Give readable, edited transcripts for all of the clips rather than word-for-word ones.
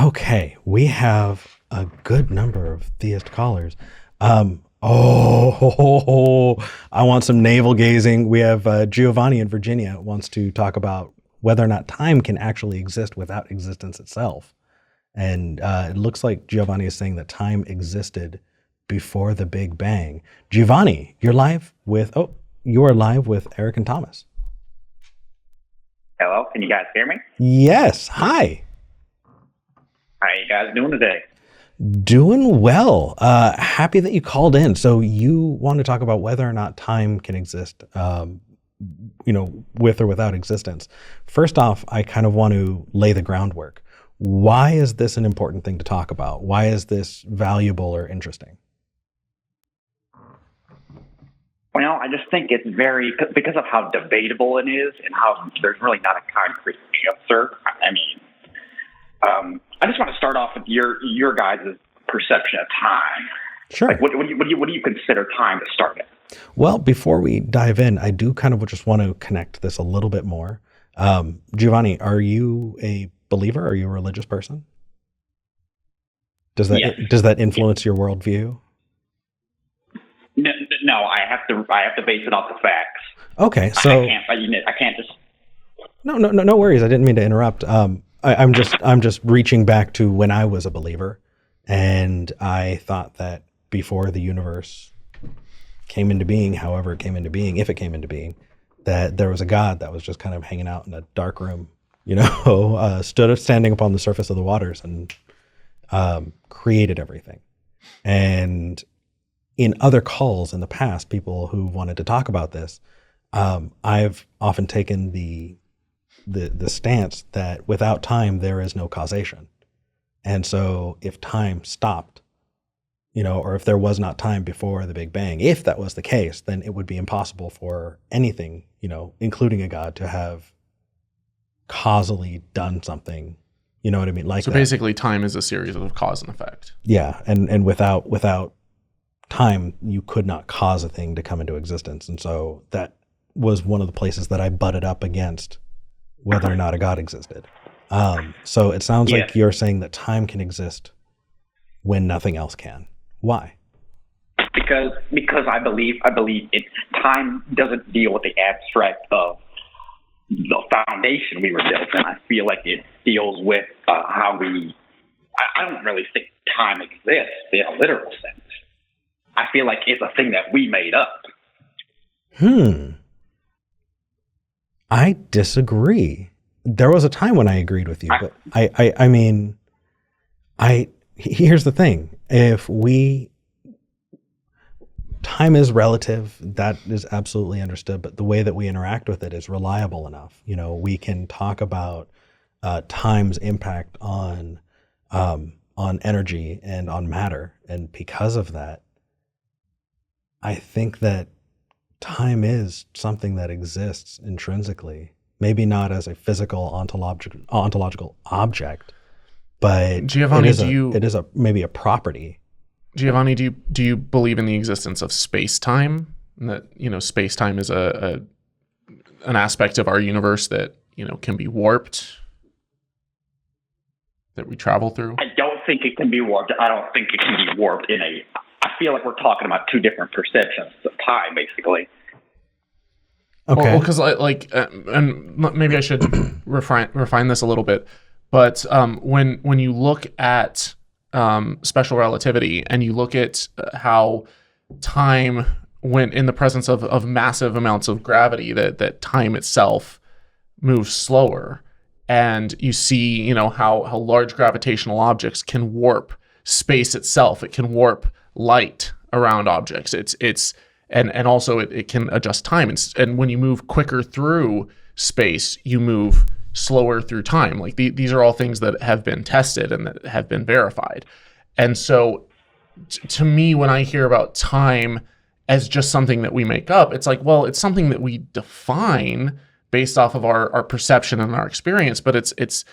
Okay, we have a good number of theist callers. I want some navel gazing. We have Giovanni in Virginia wants to talk about whether or not time can actually exist without existence itself. And it looks like Giovanni is saying that time existed before the Big Bang. Giovanni, you are live with Eric and Thomas. Hello, can you guys hear me? Yes, hi. How you guys doing today? Doing well. Happy that you called in. So you want to talk about whether or not time can exist, with or without existence. First off, I kind of want to lay the groundwork. Why is this an important thing to talk about? Why is this valuable or interesting? Well, I just think it's because of how debatable it is and how there's really not a concrete answer. I just want to start off with your guys' perception of time. Sure. Like, what do you consider time to start at? Well, before we dive in, I do kind of just want to connect this a little bit more. Giovanni, are you a believer? Are you a religious person? Does that influence your worldview? No, I have to base it off the facts. Okay, so I can't just. No worries. I didn't mean to interrupt. I'm just reaching back to when I was a believer, and I thought that before the universe came into being, however it came into being, if it came into being, that there was a God that was just kind of hanging out in a dark room, standing upon the surface of the waters and created everything. And in other calls in the past, people who wanted to talk about this, I've often taken the stance that without time, there is no causation. And so if time stopped, or if there was not time before the Big Bang, if that was the case, then it would be impossible for anything, including a God, to have causally done something, you know what I mean? Like, so that. Basically time is a series of cause and effect. Yeah. And without time, you could not cause a thing to come into existence. And so that was one of the places that I butted up against whether or not a God existed. So it sounds like you're saying that time can exist when nothing else can. Why? Because I believe time doesn't deal with the abstract of the foundation we were built in. I feel like it deals with how we. I don't really think time exists in a literal sense. I feel like it's a thing that we made up. I disagree. There was a time when I agreed with you, but here's the thing. Time is relative, that is absolutely understood, but the way that we interact with it is reliable enough. We can talk about time's impact on energy and on matter. And because of that, I think that time is something that exists intrinsically, maybe not as a physical ontological object, but Giovanni, it is maybe a property. Giovanni, do you believe in the existence of space-time? That space-time is an aspect of our universe that can be warped, that we travel through? I don't think it can be warped. I don't think it can be warped I feel like we're talking about two different perceptions of time, basically. Okay. Well, because and maybe I should refine this a little bit, but when you look at special relativity and you look at how time, when in the presence of massive amounts of gravity, that time itself moves slower, and you see how large gravitational objects can warp space itself. It can warp light around objects. And also it can adjust time. And when you move quicker through space, you move slower through time. Like these are all things that have been tested and that have been verified. And so to me, when I hear about time as just something that we make up, it's like, well, it's something that we define based off of our perception and our experience, but it's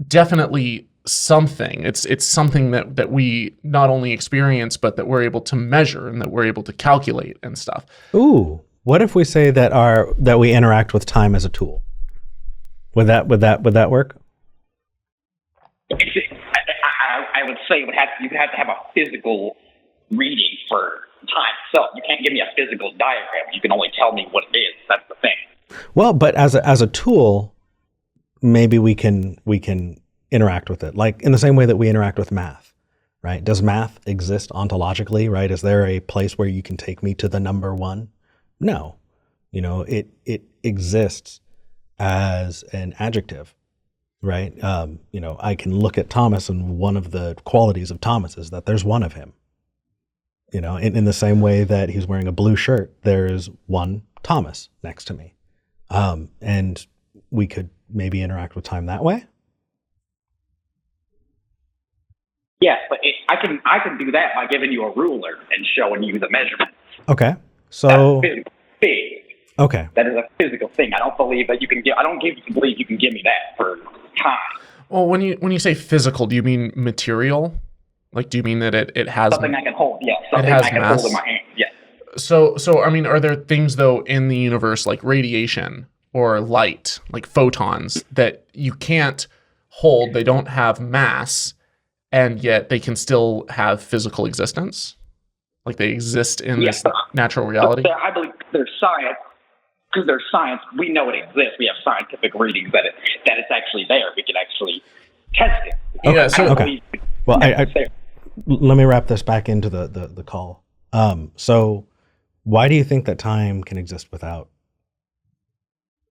definitely something. It's something that we not only experience, but that we're able to measure and that we're able to calculate and stuff. Ooh, what if we say that we interact with time as a tool? Would that work? I would say you would have to have a physical reading for time itself. You can't give me a physical diagram. You can only tell me what it is. That's the thing. Well, but as a tool, maybe we can interact with it, like in the same way that we interact with math, right? Does math exist ontologically, right? Is there a place where you can take me to the number one? No. It exists as an adjective, right? I can look at Thomas, and one of the qualities of Thomas is that there's one of him. In the same way that he's wearing a blue shirt, there's one Thomas next to me. And we could maybe interact with time that way. Yes, but I can do that by giving you a ruler and showing you the measurements. Okay. So that's physical thing. Okay. That is a physical thing. I don't believe that you can believe you can give me that for time. Well, when you say physical, do you mean material? Like, do you mean that it has something I can hold? Yes, something has I can mass? hold in my hand. Yes. So I mean, are there things though in the universe like radiation or light, like photons, that you can't hold? They don't have mass, and yet they can still have physical existence. Like they exist in this natural reality. I believe there's science. Because there's science, we know it exists. We have scientific readings that it's actually there. We can actually test it. Yeah. So okay. Well, let me wrap this back into the call. So why do you think that time can exist without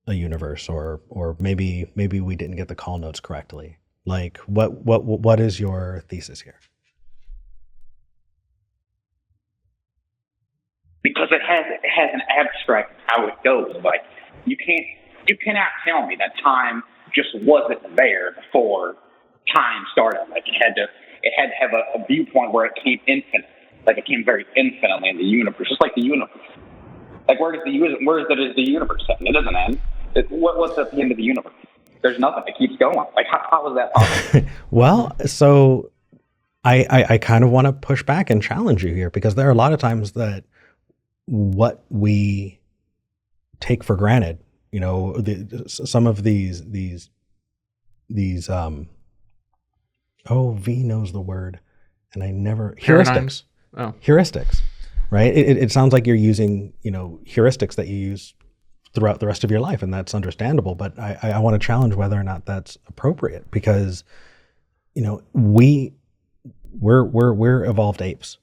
a universe, or maybe we didn't get the call notes correctly? Like what is your thesis here? Because it has an abstract how it goes. Like you cannot tell me that time just wasn't there before time started. Like it had to have a viewpoint where it came infinite. Like it came very infinitely in the universe, just like the universe. Like where is the universe end? It doesn't end. What's at the end of the universe? There's nothing. It keeps going. Like how is that possible? Well, so I kind of want to push back and challenge you here, because there are a lot of times that what we take for granted, some of these V knows the word, and I never heuristics. Heuristics, right? It sounds like you're using heuristics that you use throughout the rest of your life, and that's understandable. But I want to challenge whether or not that's appropriate, because we're evolved apes.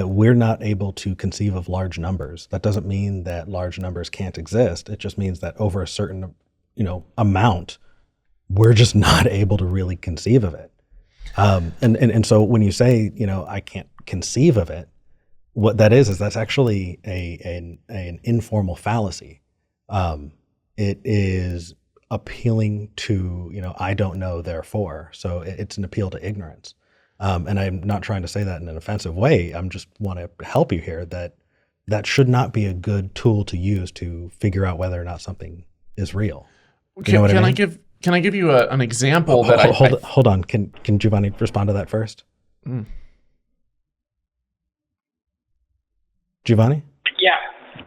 We're not able to conceive of large numbers. That doesn't mean that large numbers can't exist. It just means that over a certain, amount, we're just not able to really conceive of it. And so when you say, I can't conceive of it, what that is that's actually an informal fallacy. It is appealing to, I don't know, therefore. So it's an appeal to ignorance. And I'm not trying to say that in an offensive way. I'm just want to help you here that should not be a good tool to use to figure out whether or not something is real. You know what I mean? Can I give you an example hold on. Can Giovanni respond to that first? Giovanni? Yeah.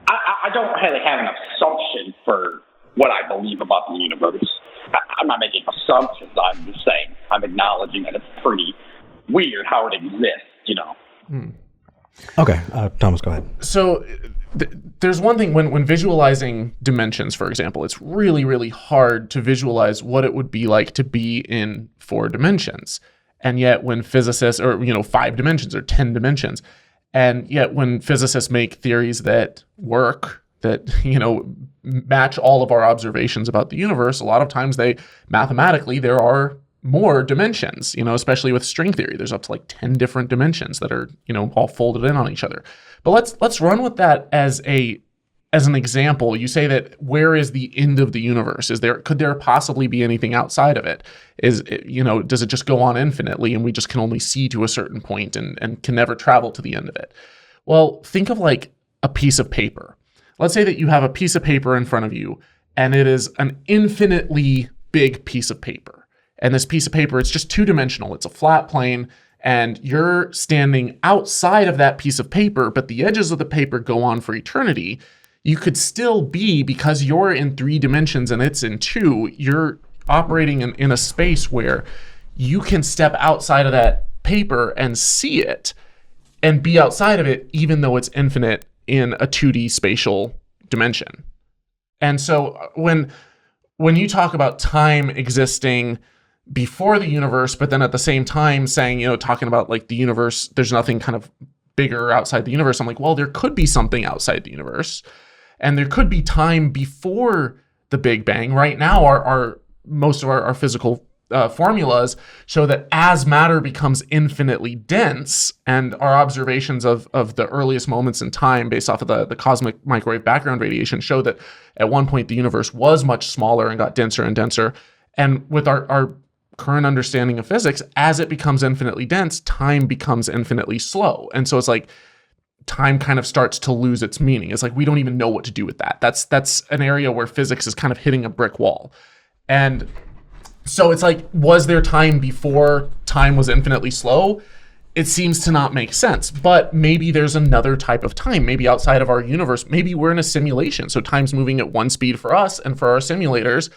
I don't really have an assumption for what I believe about the universe. I'm not making assumptions. I'm just saying, I'm acknowledging that it's pretty weird how it exists, Okay, Thomas, go ahead. So there's one thing when visualizing dimensions, for example, it's really, really hard to visualize what it would be like to be in 4 dimensions. And yet when physicists, or 5 dimensions or 10 dimensions, and yet when physicists make theories that work, that match all of our observations about the universe, a lot of times mathematically there are more dimensions, especially with string theory. There's up to like 10 different dimensions that are, all folded in on each other. But let's run with that as an example. You say that where is the end of the universe? Could there possibly be anything outside of it? Does it just go on infinitely and we just can only see to a certain point and can never travel to the end of it? Well, think of like a piece of paper. Let's say that you have a piece of paper in front of you and it is an infinitely big piece of paper. And this piece of paper, it's just 2-dimensional. It's a flat plane, and you're standing outside of that piece of paper, but the edges of the paper go on for eternity. You could still be, because you're in 3 dimensions and it's in 2, you're operating in a space where you can step outside of that paper and see it and be outside of it, even though it's infinite in a 2D spatial dimension. And so when you talk about time existing before the universe, but then at the same time saying, talking about like the universe, there's nothing kind of bigger outside the universe. I'm like, well, there could be something outside the universe, and there could be time before the Big Bang. Right now, our most of our physical formulas show that as matter becomes infinitely dense, and our observations of the earliest moments in time based off of the cosmic microwave background radiation show that at one point the universe was much smaller and got denser and denser. And with our current understanding of physics, as it becomes infinitely dense, time becomes infinitely slow. And so it's like time kind of starts to lose its meaning. It's like we don't even know what to do with that. That's an area where physics is kind of hitting a brick wall. And so it's like, was there time before time was infinitely slow? It seems to not make sense, but maybe there's another type of time, maybe outside of our universe. Maybe we're in a simulation. So time's moving at one speed for us, and for our simulators,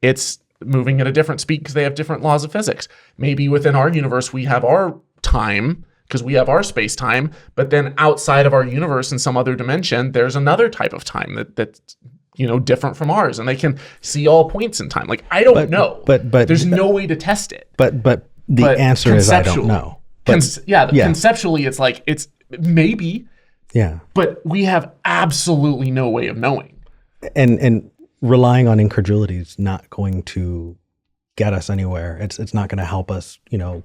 it's moving at a different speed because they have different laws of physics. Maybe within our universe, we have our time because we have our space-time, but then outside of our universe in some other dimension, there's another type of time that's different from ours, and they can see all points in time. Like, I don't know, but there's no way to test it. But the answer is I don't know. Conceptually, it's like, it's maybe, but we have absolutely no way of knowing. And relying on incredulity is not going to get us anywhere. It's not going to help us,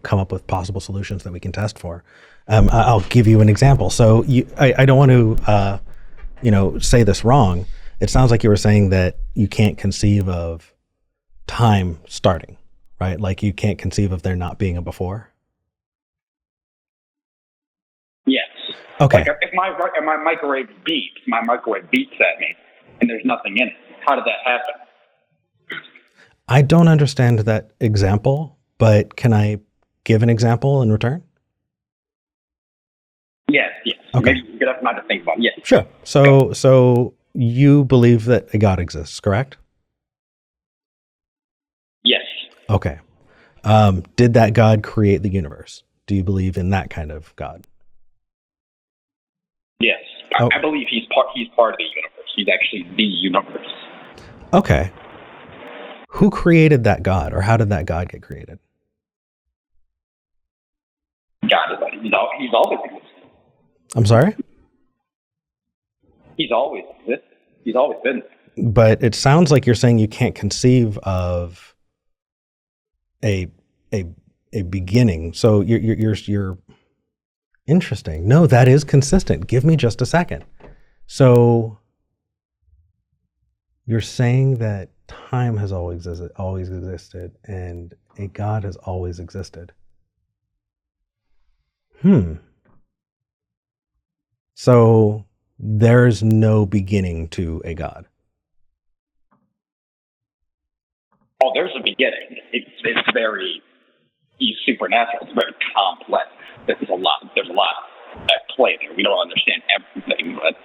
come up with possible solutions that we can test for. I'll give you an example. So I don't want to, say this wrong. It sounds like you were saying that you can't conceive of time starting, right? Like you can't conceive of there not being a before. Yes. Okay. Like if my microwave beeps at me and there's nothing in it, how did that happen? I don't understand that example, but can I give an example in return? Yes. Okay. Maybe good enough not to think about it. Yes. Sure. So you believe that a God exists, correct? Yes. Okay. Did that God create the universe? Do you believe in that kind of God? Yes. I believe he's part of the universe. He's actually the universe. Okay. Who created that God, or how did that God get created? God is he's always existed. I'm sorry? He's always existed. He's always been there. But it sounds like you're saying you can't conceive of a beginning. So you're interesting. No, that is consistent. Give me just a second. So you're saying that time has always existed and a God has always existed. So there's no beginning to a God. Oh, there's a beginning. It's very supernatural. It's very complex. There's a lot at play there. We don't understand everything, but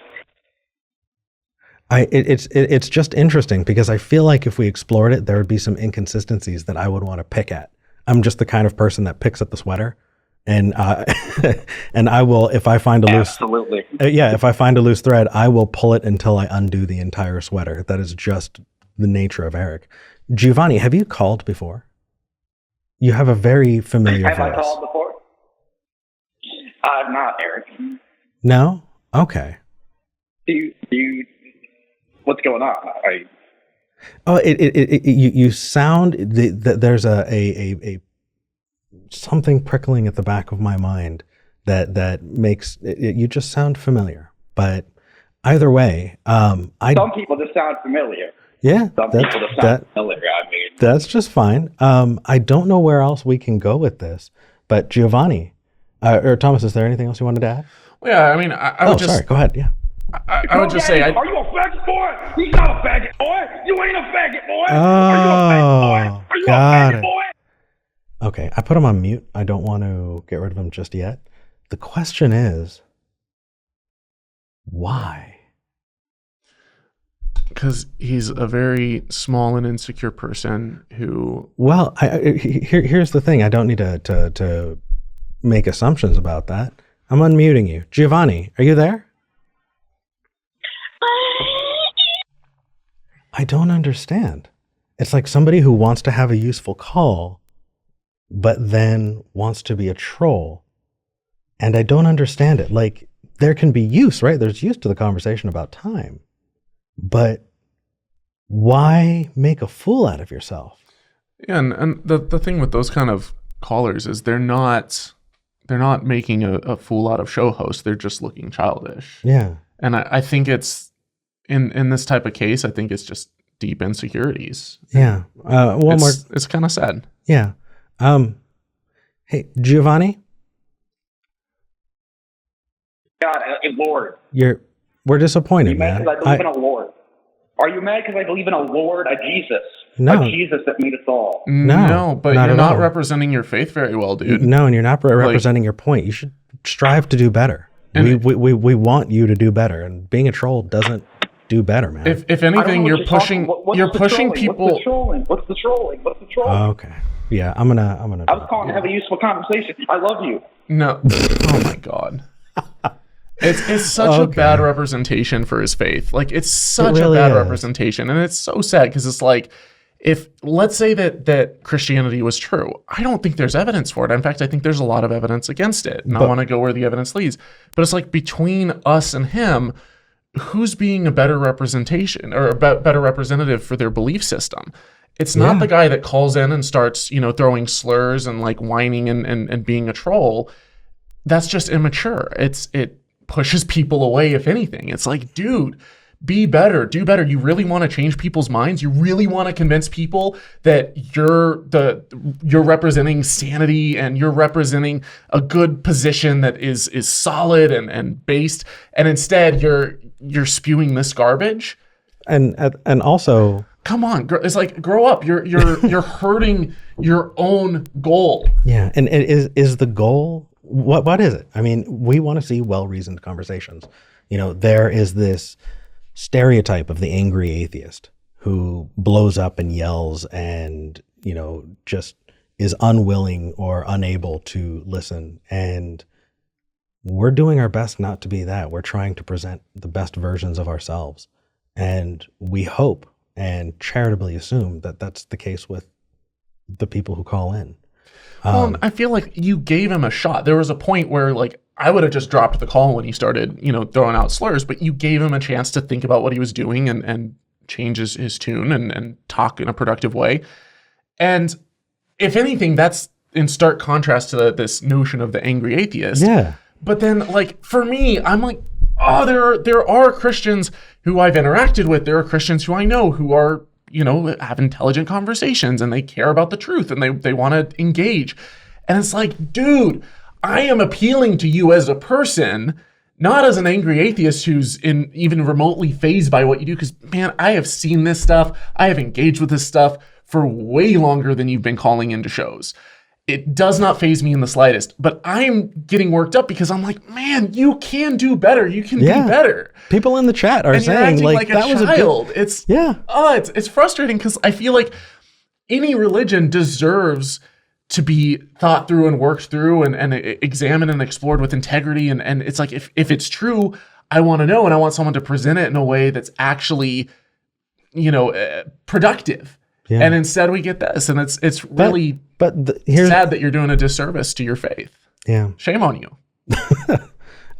it's just interesting because I feel like if we explored it, there would be some inconsistencies that I would want to pick at. I'm just the kind of person that picks at the sweater, and and I will, if I find a if I find a loose thread, I will pull it until I undo the entire sweater. That is just the nature of Eric. Giovanni, have you called before? You have a very familiar voice. Have I called before? Not Eric. No? Okay. Do you? What's going on? You sound there's a something prickling at the back of my mind that makes you just sound familiar. But either way, some people just sound familiar. Yeah, some people just sound familiar. I mean, that's just fine. I don't know where else we can go with this, but Giovanni or Thomas, is there anything else you wanted to add? Well, yeah, I mean, I would just. Sorry, go ahead. Yeah. I would just say, are you a faggot boy? He's not a faggot boy. You ain't a faggot boy. Oh, are you a faggot boy? Are you a faggot boy? Okay, I put him on mute. I don't want to get rid of him just yet. The question is, why? Because he's a very small and insecure person who. Well, here's the thing. I don't need to make assumptions about that. I'm unmuting you. Giovanni, are you there? I don't understand. It's like somebody who wants to have a useful call, but then wants to be a troll. And I don't understand it. Like, there can be use, right? There's use to the conversation about time. But why make a fool out of yourself? Yeah, and the thing with those kind of callers is they're not making a fool out of show hosts. They're just looking childish. Yeah. And I think it's in this type of case, I think it's just deep insecurities. Yeah. It's kind of sad. Yeah. Hey, Giovanni? God, Lord. We're disappointed, Are you mad man. because I believe in a Lord? Are you mad because I believe in a Lord, a Jesus? No. A Jesus that made us all? No, but not you're at not all. representing your faith very well, dude. No, and you're not representing your point. You should strive to do better. We want you to do better, and being a troll doesn't do better, man. If anything, you're pushing people. What's the trolling? Okay. Yeah, I'm gonna. I was calling to have a useful conversation. I love you. No. Oh my God. It's such a bad representation for his faith. Like, it's such a bad representation. And it's so sad because it's like, if let's say that Christianity was true, I don't think there's evidence for it. In fact, I think there's a lot of evidence against it. And I want to go where the evidence leads. But it's like, between us and him, who's being a better representation or a better representative for their belief system? It's not the guy that calls in and starts, throwing slurs and like whining and being a troll. That's just immature. It pushes people away, if anything. It's like, dude, be better, do better. You really want to change people's minds? You really want to convince people that you're representing sanity and you're representing a good position that is solid and based, and instead you're spewing this garbage? And also, come on, it's like, grow up. You're hurting your own goal. Yeah, and is the goal, what is it? I mean, we want to see well-reasoned conversations. There is this stereotype of the angry atheist who blows up and yells and, just is unwilling or unable to listen. And we're doing our best not to be that. We're trying to present the best versions of ourselves. And we hope and charitably assume that that's the case with the people who call in. Well, I feel like you gave him a shot. There was a point where, like, I would have just dropped the call when he started, throwing out slurs, but you gave him a chance to think about what he was doing and change his tune and talk in a productive way. And if anything, that's in stark contrast to this notion of the angry atheist. Yeah. But then, like, for me, I'm like, oh, there are Christians who I've interacted with. There are Christians who I know who are, have intelligent conversations and they care about the truth and they want to engage. And it's like, dude, I am appealing to you as a person, not as an angry atheist who's even remotely fazed by what you do. Because, man, I have seen this stuff. I have engaged with this stuff for way longer than you've been calling into shows. It does not faze me in the slightest, but I'm getting worked up because I'm like, man, you can do better. You can be better. People in the chat are saying like that was a child. It's frustrating because I feel like any religion deserves to be thought through and worked through and examined and explored with integrity. And it's like, if it's true, I want to know, and I want someone to present it in a way that's actually, productive. Yeah. And instead we get this, and it's really here's sad that you're doing a disservice to your faith. Yeah. Shame on you.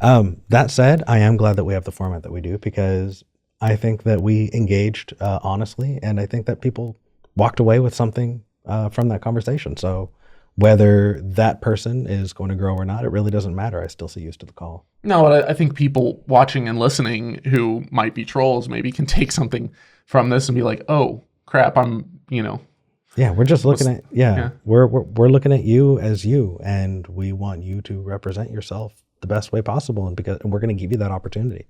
That said, I am glad that we have the format that we do, because I think that we engaged honestly, and I think that people walked away with something from that conversation. So whether that person is going to grow or not, it really doesn't matter. I still see use to the call. No, I think people watching and listening who might be trolls maybe can take something from this and be like, oh, crap, yeah, we're just looking at we're looking at you as you, and we want you to represent yourself the best way possible, and we're going to give you that opportunity.